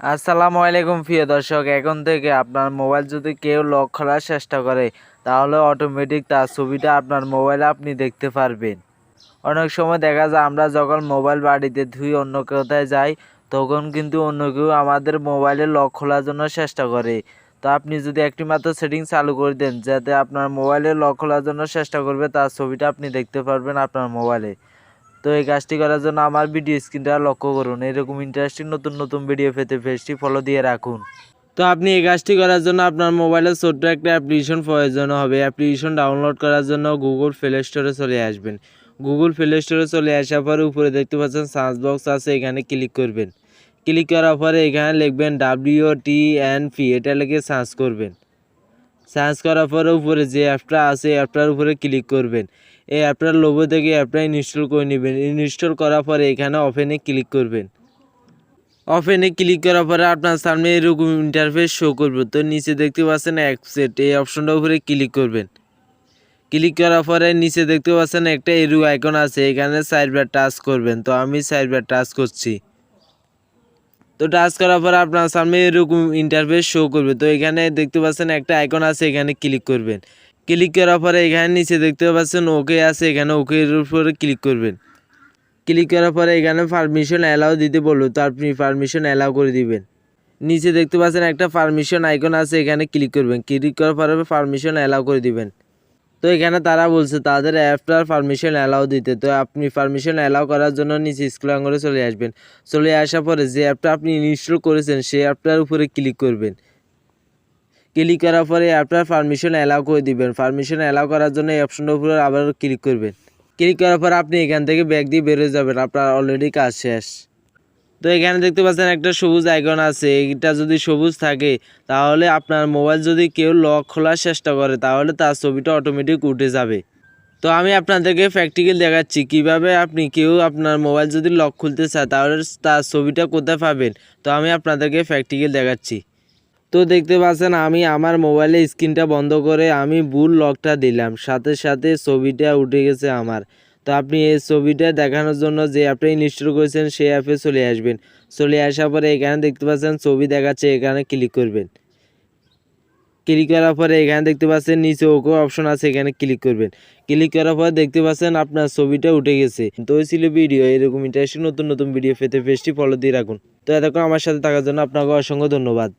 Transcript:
আসসালামু আলাইকুম প্রিয় দর্শক। এখন থেকে আপনার মোবাইল যদি কেউ লক খোলার চেষ্টা করে তাহলে অটোমেটিক তার ছবিটা আপনার মোবাইলে আপনি দেখতে পারবেন। অনেক সময় দেখা যায় আমরা যখন মোবাইল বাড়িতে ধুই অন্য কোথায় যাই তখন কিন্তু অন্য কেউ আমাদের মোবাইলে লক খোলার জন্য চেষ্টা করে। তো আপনি যদি একটি মাত্র সেটিং চালু করে দেন যাতে আপনার মোবাইলে লক খোলার জন্য চেষ্টা করবে তার ছবিটা আপনি দেখতে পারবেন আপনার মোবাইলে। তো এই কাজটি করার জন্য আমার ভিডিও স্ক্রিনটা লক্ষ্য করুন। এরকম ইন্টারেস্টিং নতুন নতুন ভিডিও পেতে পেজটি ফলো দিয়ে রাখুন। তো আপনি এই কাজটি করার জন্য আপনার মোবাইলে ছোট্ট একটা অ্যাপ্লিকেশন প্রয়োজন হবে। অ্যাপ্লিকেশন ডাউনলোড করার জন্য গুগল প্লে স্টোরে চলে আসবেন। গুগল প্লে স্টোরে চলে আসার পরে উপরে দেখতে পাচ্ছেন সার্চ বক্স আছে, এখানে ক্লিক করবেন। ক্লিক করার পরে এখানে লিখবেন wtmp, এটা লিখে সার্চ করবেন। সার্চ করার পরে উপরে যে অ্যাপটা আছে অ্যাপটার উপরে ক্লিক করবেন। এই অ্যাপটার লোগো থেকে অ্যাপটা ইনস্টল করে নেবেন। ইনস্টল করার পরে এখানে ওপেনে ক্লিক করবেন। ওপেনে ক্লিক করার পরে আপনার সামনে এরকম ইন্টারফেস শো করবে। তো নিচে দেখতে পাচ্ছেন অ্যাকসেপ্ট, এই অপশনটার উপরে ক্লিক করবেন। ক্লিক করার পরে নিচে দেখতে পাচ্ছেন একটা এরো আইকন আছে, এখানে সাইডবার টাচ করবেন। তো আমি সাইডবার টাচ করছি। তো টাচ করার পরে আপনার সামনে এরকম ইন্টারফেস শো করবে। তো এখানে দেখতে পাচ্ছেন একটা আইকন আছে, এখানে ক্লিক করবেন। ক্লিক করার পরে এখানে নিচে দেখতে পাচ্ছেন ওকে আছে, এখানে ওকে এর উপরে ক্লিক করবেন। ক্লিক করার পরে এখানে পারমিশন অ্যালাউ দিতে বললো, তো আপনি পারমিশন অ্যালাউ করে দিবেন। নিচে দেখতে পাচ্ছেন একটা পারমিশন আইকন আছে, এখানে ক্লিক করবেন। ক্লিক করার পরে পারমিশন অ্যালাউ করে দিবেন। তো এখানে তারা বলছে তাদের অ্যাপটার পারমিশন অ্যালাউ দিতে। তো আপনি পারমিশন অ্যালাউ করার জন্য নিচে স্ক্রল করে চলে আসবেন। চলে আসার পরে যে অ্যাপটা আপনি ইনস্টল করেছেন সেই অ্যাপটার উপরে ক্লিক করবেন। ক্লিক করার পরে অ্যাপটার পারমিশন অ্যালাউ করে দিবেন। পারমিশন অ্যালাউ করার জন্য এই অপশনটার উপরে আবার ক্লিক করবেন। ক্লিক করার পর আপনি এখান থেকে ব্যাক দিয়ে বেরোয় যাবেন, আপনার অলরেডি কাজ শেষ। তো এখানে দেখতে পাচ্ছেন একটা সবুজ আইকন আছে, এটা যদি সবুজ থাকে তাহলে আপনার মোবাইল যদি কেউ লক খোলার চেষ্টা করে তাহলে তার ছবিটা অটোমেটিক উঠে যাবে। তো আমি আপনাদেরকে প্র্যাকটিক্যাল দেখাচ্ছি কিভাবে আপনি কেউ আপনার মোবাইল যদি লক খুলতে চায় তাহলে তার ছবিটা কোথায় পাবেন। তো আমি আপনাদেরকে প্র্যাকটিক্যাল দেখাচ্ছি। তো দেখতে পাচ্ছেন আমি আমার মোবাইলের স্ক্রিনটা বন্ধ করে আমি ভুল লকটা দিলাম, সাথে সাথে ছবিটা উঠে গেছে আমার। তো আপনি এই ছবিটা দেখানোর জন্য যে অ্যাপটা ইনস্টল করেছেন সেই অ্যাপে চলে আসবেন। চলে আসার পরে এখানে দেখতে পাচ্ছেন ছবি দেখাচ্ছে, এখানে ক্লিক করবেন। ক্লিক করার পরে এখানে দেখতে পাচ্ছেন নিচে ওকে অপশন আছে, এখানে ক্লিক করবেন। ক্লিক করার পর দেখতে পাচ্ছেন আপনার ছবিটা উঠে গেছে। তো এই ছিল ভিডিও। এরকম ইন্টারেস্টিং নতুন নতুন ভিডিও পেতে পেজটি ফলো দিয়ে রাখুন। তো এতক্ষণ আমার সাথে থাকার জন্য আপনাকে অসংখ্য ধন্যবাদ।